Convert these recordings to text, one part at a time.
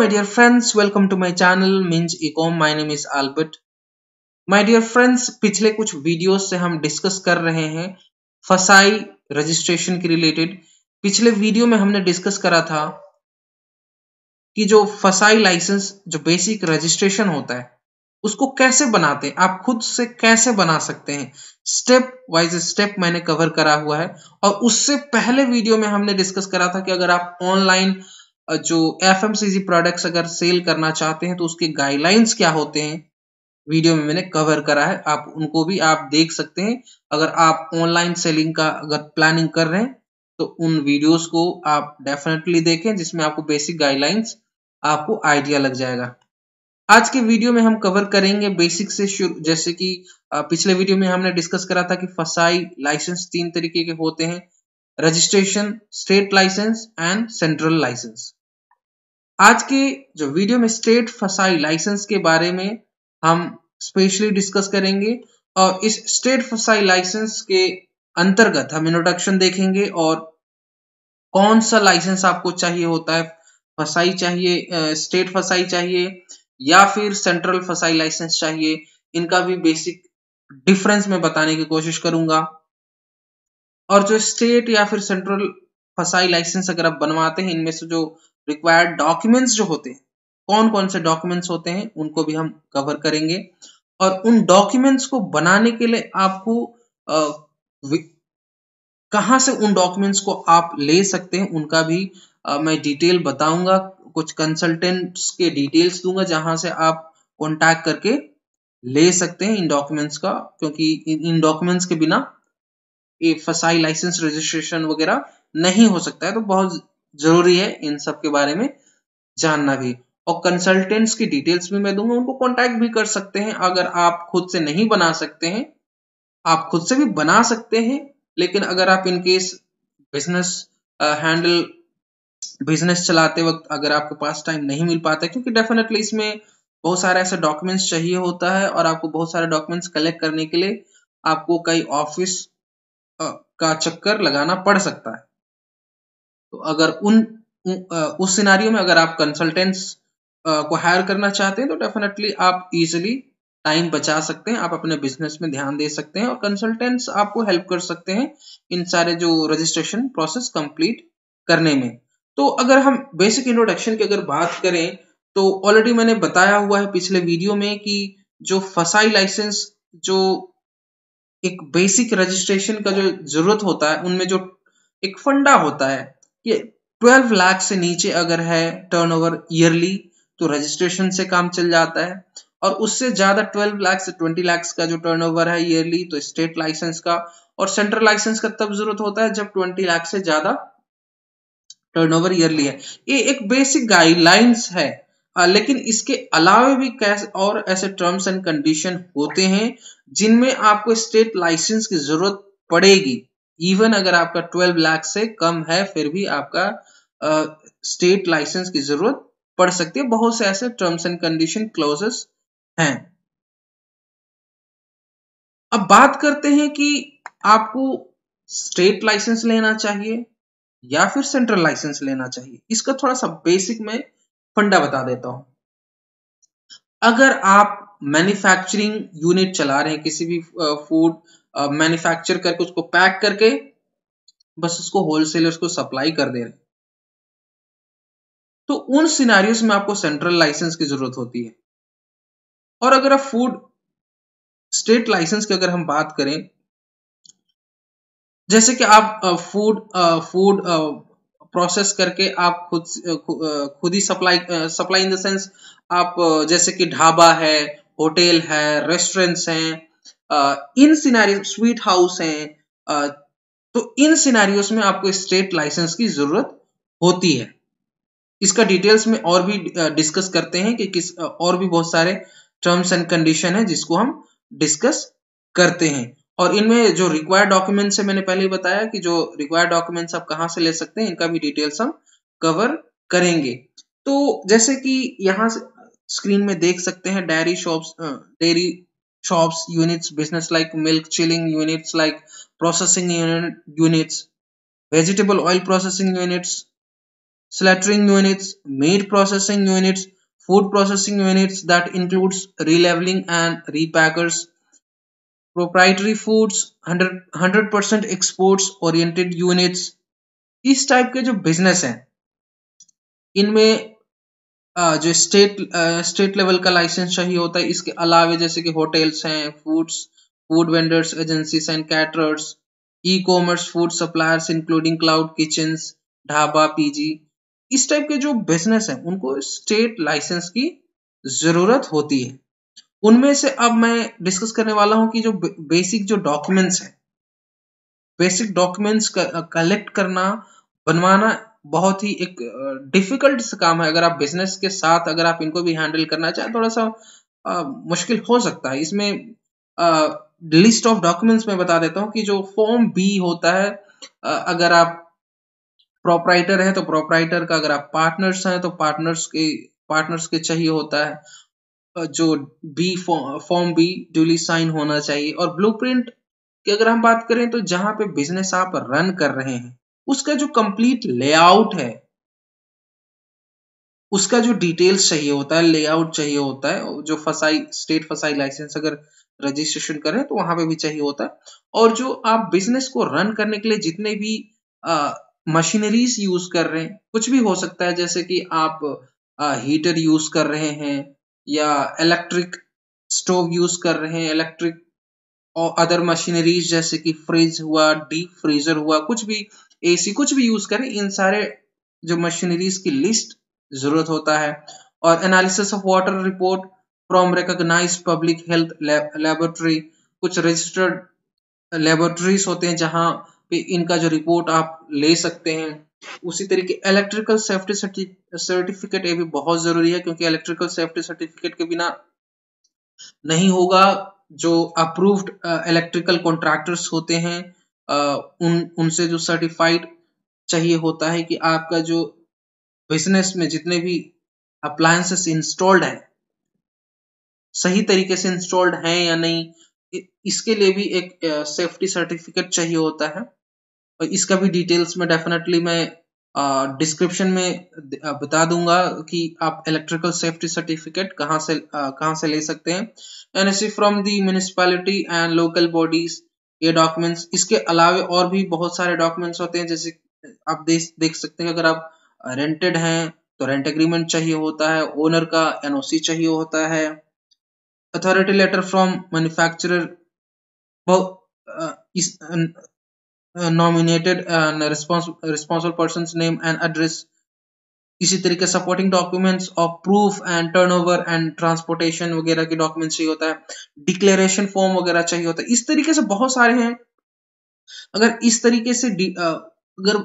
my dear friends, welcome to my channel Minj Ecom. My name is Albert. My dear friends, पिछले कुछ videos से हम discuss कर रहे हैं फसाई रजिस्ट्रेशन के रिलेटेड। पिछले वीडियो में हमने डिस्कस करा था कि जो फसाई लाइसेंस जो बेसिक रजिस्ट्रेशन होता है उसको कैसे बनाते हैं, आप खुद से कैसे बना सकते हैं। स्टेप वाइज स्टेप मैंने कवर करा हुआ है। और उससे पहले वीडियो में हमने डिस्कस करा था कि अगर आप ऑनलाइन जो एफएमसीजी प्रोडक्ट्स अगर सेल करना चाहते हैं तो उसके गाइडलाइंस क्या होते हैं, वीडियो में मैंने कवर करा है। आप उनको भी आप देख सकते हैं। अगर आप ऑनलाइन सेलिंग का अगर प्लानिंग कर रहे हैं तो उन वीडियोस को आप डेफिनेटली देखें, जिसमें आपको बेसिक गाइडलाइंस आपको आइडिया लग जाएगा। आज के वीडियो में हम कवर करेंगे बेसिक से शुरू। जैसे कि पिछले वीडियो में हमने डिस्कस करा था कि फसाई लाइसेंस 3 तरीके के होते हैं: registration, state licence and central licence. आज के जो वीडियो में स्टेट फसाई लाइसेंस के बारे में हम स्पेशली डिस्कस करेंगे। और इस स्टेट फसाई लाइसेंस के अंतर्गत हम इंट्रोडक्शन देखेंगे और कौन सा लाइसेंस आपको चाहिए होता है। फसाई चाहिए, स्टेट फसाई चाहिए या फिर सेंट्रल फसाई लाइसेंस चाहिए, इनका भी बेसिक डिफरेंस मैं बताने की कोशिश करूंगा। और जो स्टेट या फिर सेंट्रल फसाई लाइसेंस अगर आप बनवाते हैं, इनमें से जो रिक्वायर्ड डॉक्यूमेंट्स जो होते हैं, कौन कौन से डॉक्यूमेंट्स होते हैं, उनको भी हम कवर करेंगे। और उन डॉक्यूमेंट्स को बनाने के लिए आपको कहां से उन डॉक्यूमेंट्स को आप ले सकते हैं, उनका भी मैं डिटेल बताऊंगा। कुछ कंसल्टेंट्स के डिटेल्स दूंगा जहां से आप कॉन्टैक्ट करके ले सकते हैं इन डॉक्यूमेंट्स का, क्योंकि इन डॉक्यूमेंट्स के बिना ये फसाई लाइसेंस रजिस्ट्रेशन वगैरह नहीं हो सकता है। तो बहुत जरूरी है इन सब के बारे में जानना भी। और कंसल्टेंट्स की डिटेल्स भी मैं दूंगा, उनको कांटेक्ट भी कर सकते हैं। अगर आप खुद से नहीं बना सकते हैं, आप खुद से भी बना सकते हैं, लेकिन अगर आप इनकेस बिजनेस हैंडल बिजनेस चलाते वक्त अगर आपके पास टाइम नहीं मिल पाता है, क्योंकि डेफिनेटली इसमें बहुत सारे ऐसे डॉक्यूमेंट्स चाहिए होता है और आपको बहुत सारे डॉक्यूमेंट्स कलेक्ट करने के लिए आपको कई ऑफिस का चक्कर लगाना पड़ सकता है। तो अगर उस सिनारियो में अगर आप कंसल्टेंट्स को हायर करना चाहते हैं तो डेफिनेटली आप इजीली टाइम बचा सकते हैं, आप अपने बिजनेस में ध्यान दे सकते हैं और कंसल्टेंट्स आपको हेल्प कर सकते हैं इन सारे जो रजिस्ट्रेशन प्रोसेस कंप्लीट करने में। तो अगर हम बेसिक इंट्रोडक्शन की अगर बात करें तो ऑलरेडी मैंने बताया हुआ है पिछले वीडियो में कि जो फसाई लाइसेंस जो एक बेसिक रजिस्ट्रेशन का जो जरूरत होता है, उनमें जो एक फंडा होता है कि 12 लाख से नीचे अगर है टर्नओवर ईयरली तो रजिस्ट्रेशन से काम चल जाता है। और उससे ज्यादा 12 लाख से 20 लाख का जो टर्नओवर है ईयरली तो स्टेट लाइसेंस का, और सेंट्रल लाइसेंस का तब जरूरत होता है जब 20 लाख से ज्यादा टर्नओवर ईयरली है। ये एक बेसिक गाइडलाइंस है। लेकिन इसके अलावा भी कैसे और ऐसे टर्म्स एंड कंडीशन होते हैं जिनमें आपको स्टेट लाइसेंस की जरूरत पड़ेगी। इवन अगर आपका 12 लाख से कम है फिर भी आपका स्टेट लाइसेंस की जरूरत पड़ सकती है। बहुत से ऐसे टर्म्स एंड कंडीशन क्लॉजेस हैं। अब बात करते हैं कि आपको स्टेट लाइसेंस लेना चाहिए या फिर सेंट्रल लाइसेंस लेना चाहिए। इसका थोड़ा सा बेसिक में फंडा बता देता हूं। अगर आप मैन्युफैक्चरिंग यूनिट चला रहे हैं, किसी भी फूड मैन्युफैक्चर करके उसको पैक करके बस उसको होलसेलर्स को सप्लाई कर दे रहे हैं, तो उन सिनेरियोस में आपको सेंट्रल लाइसेंस की जरूरत होती है। और अगर आप फूड स्टेट लाइसेंस की अगर हम बात करें, जैसे कि आप फूड प्रोसेस करके आप खुद ही सप्लाई इन द सेंस आप जैसे कि ढाबा है, होटल है, रेस्टोरेंट्स हैं, इन सिनेरियो स्वीट हाउस हैं, तो इन सिनेरियोस में आपको स्टेट लाइसेंस की जरूरत होती है। इसका डिटेल्स में और भी डिस्कस करते हैं कि किस और भी बहुत सारे टर्म्स एंड कंडीशन है जिसको हम डिस्कस करते हैं। और इनमें जो रिक्वायर्ड डॉक्यूमेंट्स है, मैंने पहले ही बताया कि जो रिक्वायर्ड डॉक्यूमेंट्स आप कहां से ले सकते हैं, इनका भी डिटेल्स हम कवर करेंगे। तो जैसे कि यहाँ से स्क्रीन में देख सकते हैं dairy shops units, business like milk chilling units, like processing units, vegetable oil processing units, slaughtering units, meat processing units, food processing units that includes relabeling and repackers, proprietary foods, 100% exports oriented units. इस type के जो business हैं इनमें जो state level का licence चाहिए होता है। इसके अलावा जैसे कि होटल्स हैं, food vendors agencies and caterers, e commerce food suppliers including cloud kitchens, dhaba, PG, इस टाइप के जो बिजनेस है उनको स्टेट लाइसेंस की जरूरत होती है। उनमें से अब मैं डिस्कस करने वाला हूं कि जो बेसिक जो डॉक्यूमेंट्स है, बेसिक डॉक्यूमेंट्स कलेक्ट करना, बनवाना बहुत ही एक डिफिकल्ट सा काम है। अगर आप बिजनेस के साथ अगर आप इनको भी हैंडल करना चाहें थोड़ा सा मुश्किल हो सकता है। इसमें लिस्ट ऑफ डॉक्यूमेंट्स में बता देता हूं कि जो फॉर्म बी होता है, अगर आप प्रोपराइटर है तो प्रोपराइटर का, अगर आप पार्टनर्स हैं तो पार्टनर्स के चाहिए होता है। जो B form be duly sign होना चाहिए। और ब्लूप्रिंट कि अगर हम बात करें तो जहां पे बिजनेस आप रन कर रहे हैं उसका जो कंप्लीट लेआउट है, उसका जो डिटेल्स चाहिए होता है, लेआउट चाहिए होता है। जो स्टेट फसाई लाइसेंस अगर रजिस्ट्रेशन करें तो वहां पे भी चाहिए होता है। और जो आप बिजनेस को रन करने के लिए जितने भी मशीनरीज यूज कर रहे हैं, कुछ भी हो सकता है, जैसे कि आप हीटर यूज कर रहे हैं या इलेक्ट्रिक स्टोव यूज कर रहे हैं, इलेक्ट्रिक और अदर मशीनरीज जैसे कि फ्रिज हुआ, डीप फ्रीजर हुआ, कुछ भी, एसी, कुछ भी यूज करें, इन सारे जो मशीनरीज की लिस्ट जरूरत होता है। और analysis of water report from recognised public health laboratory, कुछ रजिस्टर्ड लेबोरेटरीज होते हैं जहां पे इनका जो रिपोर्ट आप ले सकते हैं। उसी तरीके इलेक्ट्रिकल सेफ्टी सर्टिफिकेट, ये भी बहुत जरूरी है क्योंकि इलेक्ट्रिकल सेफ्टी सर्टिफिकेट के बिना नहीं होगा। जो अप्रूव्ड इलेक्ट्रिकल कॉन्ट्रैक्टर्स होते हैं उनसे जो सर्टिफाइड चाहिए होता है कि आपका जो बिजनेस में जितने भी अप्लायंसेस इंस्टॉल्ड है सही तरीके से इंस्टॉल्ड हैं या नहीं, इसके लिए भी एक सेफ्टी सर्टिफिकेट चाहिए होता है। और इसका भी डिटेल्स में डेफिनेटली मैं डिस्क्रिप्शन में बता दूंगा कि आप इलेक्ट्रिकल सेफ्टी सर्टिफिकेट कहाँ से ले सकते हैं। NSC from the municipality and local bodies, ये डॉक्यूमेंट्स। इसके अलावा और भी बहुत सारे डॉक्यूमेंट्स होते हैं, जैसे आप देख सकते हैं अगर आप रेंटेड हैं तो रेंट एग्रीमेंट चाहिए होता है, ओनर का एनओसी चाहिए होता है, authority letter from manufacturer, nominated responsible person's name and address। इसी तरीके supporting documents of proof and turnover and transportation वगैरह के डॉक्यूमेंट्स चाहिए होता है, डिक्लेरेशन फॉर्म वगैरह चाहिए होता है। इस तरीके से बहुत सारे हैं। अगर इस तरीके से अगर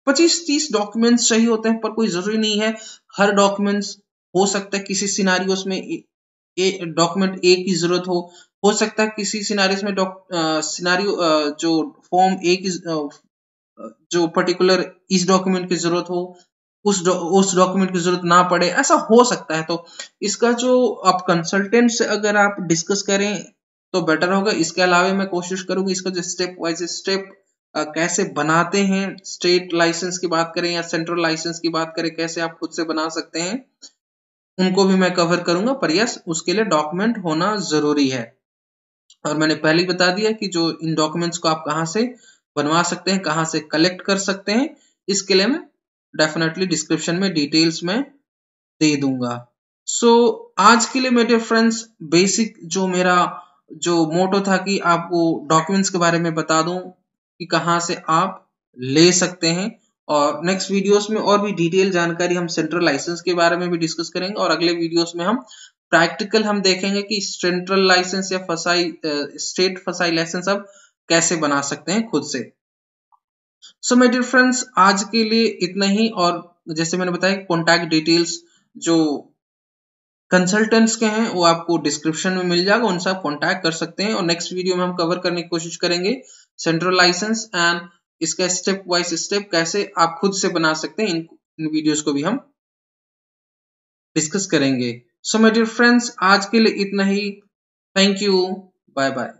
25-30 डॉक्यूमेंट्स चाहिए होते हैं, पर कोई जरूरी नहीं है हर डॉक्यूमेंट्स। हो सकता है किसी सिनारियोस में डॉक्यूमेंट ए की जरूरत हो सकता है किसी सिनारियोस में सिनारियो जो फॉर्म ए की जो पर्टिकुलर इस डॉक्यूमेंट की जरूरत हो उस डॉक्यूमेंट की जरूरत ना पड़े, ऐसा हो सकता है। तो इसका जो आप कंसल्टेंट से अगर आप डिस्कस करें तो बेटर होगा। इसके अलावा मैं कोशिश करूंगी इसका जो स्टेप वाइज स्टेप कैसे बनाते हैं, स्टेट लाइसेंस की बात करें या सेंट्रल लाइसेंस की बात करें, कैसे आप खुद से बना सकते हैं, उनको भी मैं कवर करूंगा। पर यस, उसके लिए डॉक्यूमेंट होना जरूरी है। और मैंने पहले ही बता दिया कि जो इन डॉक्यूमेंट्स को आप कहाँ से बनवा सकते हैं, कहाँ से कलेक्ट कर सकते हैं, इसके लिए मैं डेफिनेटली डिस्क्रिप्शन में डिटेल्स में दे दूंगा। सो आज के लिए मेरे फ्रेंड्स बेसिक जो मेरा जो मोटो था कि आपको डॉक्यूमेंट्स के बारे में बता दूं कि कहाँ से आप ले सकते हैं। और नेक्स्ट वीडियोस में और भी डिटेल जानकारी हम सेंट्रल लाइसेंस के बारे में भी डिस्कस करेंगे। और अगले वीडियोस में हम प्रैक्टिकल हम देखेंगे कि सेंट्रल लाइसेंस या स्टेट फसाई लाइसेंस अब कैसे बना सकते हैं खुद से। सो माय डियर फ्रेंड्स, आज के लिए इतना ही। और जैसे मैंने बताया कॉन्टैक्ट डिटेल्स जो कंसल्टेंट्स के हैं वो आपको डिस्क्रिप्शन में मिल जाएगा, उनसे आप कॉन्टैक्ट कर सकते हैं। और नेक्स्ट वीडियो में हम कवर करने की कोशिश करेंगे सेंट्रल लाइसेंस एंड इसका स्टेप वाइज स्टेप कैसे आप खुद से बना सकते हैं। इन वीडियोस को भी हम डिस्कस करेंगे। सो माय डियर फ्रेंड्स, आज के लिए इतना ही। Thank you, bye bye.